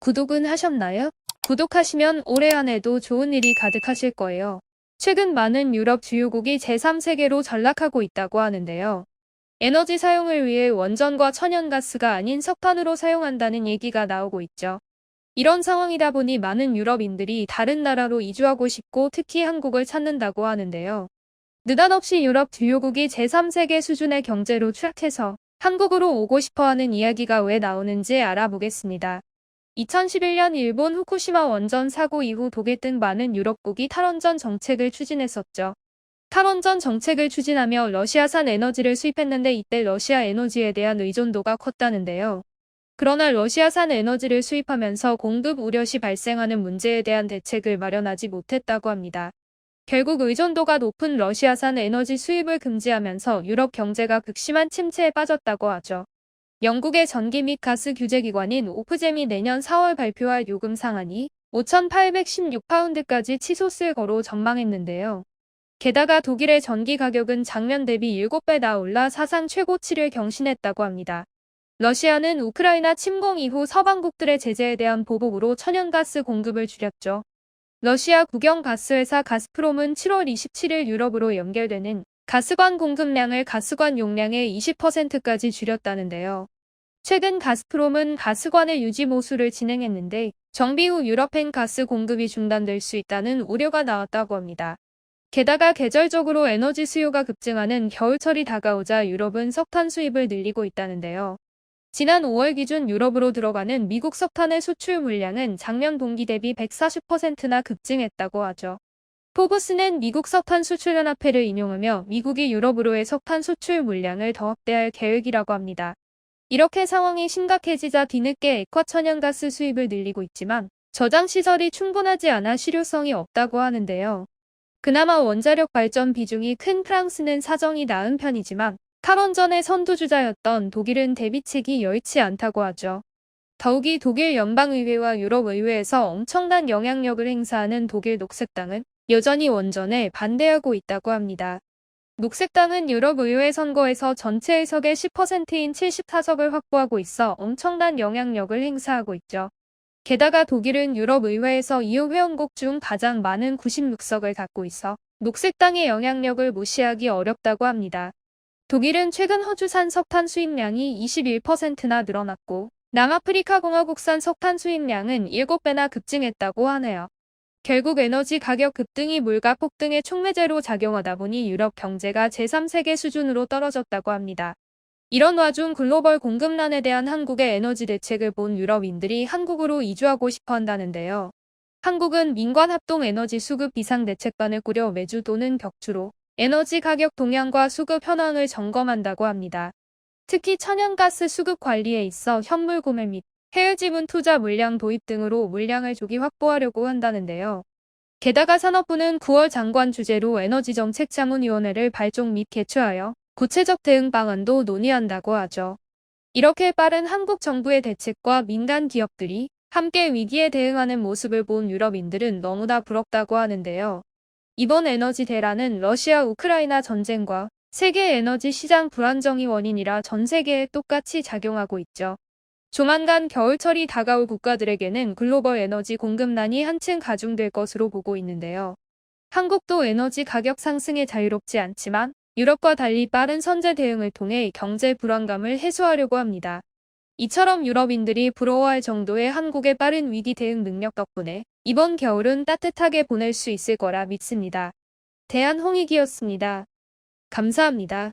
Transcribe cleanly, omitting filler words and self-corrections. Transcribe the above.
구독은 하셨나요? 구독하시면 올해 안에도 좋은 일이 가득하실 거예요. 최근 많은 유럽 주요국이 제3세계로 전락하고 있다고 하는데요. 에너지 사용을 위해 원전과 천연가스가 아닌 석탄으로 사용한다는 얘기가 나오고 있죠. 이런 상황이다 보니 많은 유럽인들이 다른 나라로 이주하고 싶고 특히 한국을 찾는다고 하는데요. 느닷없이 유럽 주요국이 제3세계 수준의 경제로 추락해서 한국으로 오고 싶어하는 이야기가 왜 나오는지 알아보겠습니다. 2011년 일본 후쿠시마 원전 사고 이후 독일 등 많은 유럽국이 탈원전 정책을 추진했었죠. 탈원전 정책을 추진하며 러시아산 에너지를 수입했는데 이때 러시아 에너지에 대한 의존도가 컸다는데요. 그러나 러시아산 에너지를 수입하면서 공급 우려시 발생하는 문제에 대한 대책을 마련하지 못했다고 합니다. 결국 의존도가 높은 러시아산 에너지 수입을 금지하면서 유럽 경제가 극심한 침체에 빠졌다고 하죠. 영국의 전기 및 가스 규제기관인 오프잼이 내년 4월 발표할 요금 상한이 5,816파운드까지 치솟을 거로 전망했는데요. 게다가 독일의 전기 가격은 작년 대비 7배나 올라 사상 최고치를 경신했다고 합니다. 러시아는 우크라이나 침공 이후 서방국들의 제재에 대한 보복으로 천연가스 공급을 줄였죠. 러시아 국영가스회사 가스프롬은 7월 27일 유럽으로 연결되는 가스관 공급량을 가스관 용량의 20%까지 줄였다는데요. 최근 가스프롬은 가스관의 유지 모수를 진행했는데 정비 후 유럽행 가스 공급이 중단될 수 있다는 우려가 나왔다고 합니다. 게다가 계절적으로 에너지 수요가 급증하는 겨울철이 다가오자 유럽은 석탄 수입을 늘리고 있다는데요. 지난 5월 기준 유럽으로 들어가는 미국 석탄의 수출 물량은 작년 동기 대비 140%나 급증했다고 하죠. 포브스는 미국 석탄 수출연합회를 인용하며 미국이 유럽으로의 석탄 수출 물량을 더 확대할 계획이라고 합니다. 이렇게 상황이 심각해지자 뒤늦게 액화천연가스 수입을 늘리고 있지만 저장시설이 충분하지 않아 실효성이 없다고 하는데요. 그나마 원자력 발전 비중이 큰 프랑스는 사정이 나은 편이지만 탈원전의 선두주자였던 독일은 대비책이 여의치 않다고 하죠. 더욱이 독일 연방의회와 유럽의회에서 엄청난 영향력을 행사하는 독일 녹색당은 여전히 원전에 반대하고 있다고 합니다. 녹색당은 유럽의회 선거에서 전체 의석의 10%인 74석을 확보하고 있어 엄청난 영향력을 행사하고 있죠. 게다가 독일은 유럽의회에서 EU 회원국 중 가장 많은 96석을 갖고 있어 녹색당의 영향력을 무시하기 어렵다고 합니다. 독일은 최근 허주산 석탄 수입량이 21%나 늘어났고 남아프리카 공화국산 석탄 수입량은 7배나 급증했다고 하네요. 결국 에너지 가격 급등이 물가 폭등의 촉매제로 작용하다 보니 유럽 경제가 제3세계 수준으로 떨어졌다고 합니다. 이런 와중 글로벌 공급난에 대한 한국의 에너지 대책을 본 유럽인들이 한국으로 이주하고 싶어 한다는데요. 한국은 민관 합동 에너지 수급 비상 대책반을 꾸려 매주 또는 격주로 에너지 가격 동향과 수급 현황을 점검한다고 합니다. 특히 천연가스 수급 관리에 있어 현물 구매 및 해외 지분 투자 물량 도입 등으로 물량을 조기 확보하려고 한다는데요. 게다가 산업부는 9월 장관 주재로 에너지정책자문위원회를 발족 및 개최하여 구체적 대응 방안도 논의한다고 하죠. 이렇게 빠른 한국 정부의 대책과 민간 기업들이 함께 위기에 대응하는 모습을 본 유럽인들은 너무나 부럽다고 하는데요. 이번 에너지 대란은 러시아 우크라이나 전쟁과 세계 에너지 시장 불안정이 원인이라 전 세계에 똑같이 작용하고 있죠. 조만간 겨울철이 다가올 국가들에게는 글로벌 에너지 공급난이 한층 가중될 것으로 보고 있는데요. 한국도 에너지 가격 상승에 자유롭지 않지만 유럽과 달리 빠른 선제 대응을 통해 경제 불안감을 해소하려고 합니다. 이처럼 유럽인들이 부러워할 정도의 한국의 빠른 위기 대응 능력 덕분에 이번 겨울은 따뜻하게 보낼 수 있을 거라 믿습니다. 대한홍익이었습니다. 감사합니다.